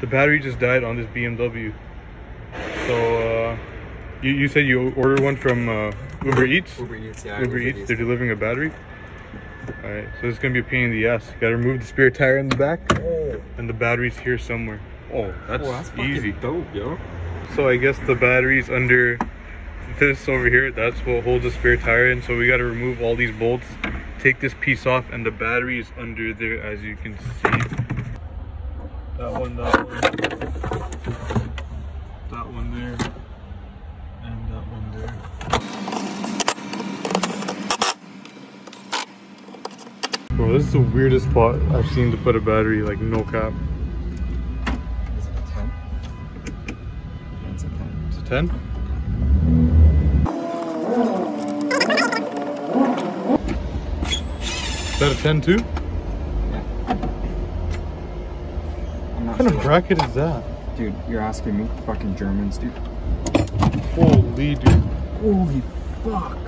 The battery just died on this BMW. So, you said you ordered one from Uber Eats? Uber Eats, yeah. Uber Eats, they're delivering a battery? Alright, so it's gonna be a pain in the ass. You gotta remove the spare tire in the back. Oh. And the battery's here somewhere. Oh, that's easy. Dope, yo. So I guess the battery's under this over here. That's what holds the spare tire in. So we gotta remove all these bolts, take this piece off, and the battery is under there, as you can see. That one there, and that one there. Bro, this is the weirdest spot I've seen to put a battery, like no cap. Is it a 10? Yeah, it's a 10. It's a 10? Is that a 10 too? Yeah. What kind of bracket is that? Dude, you're asking me? Fucking Germans, dude. Holy dude. Holy fuck.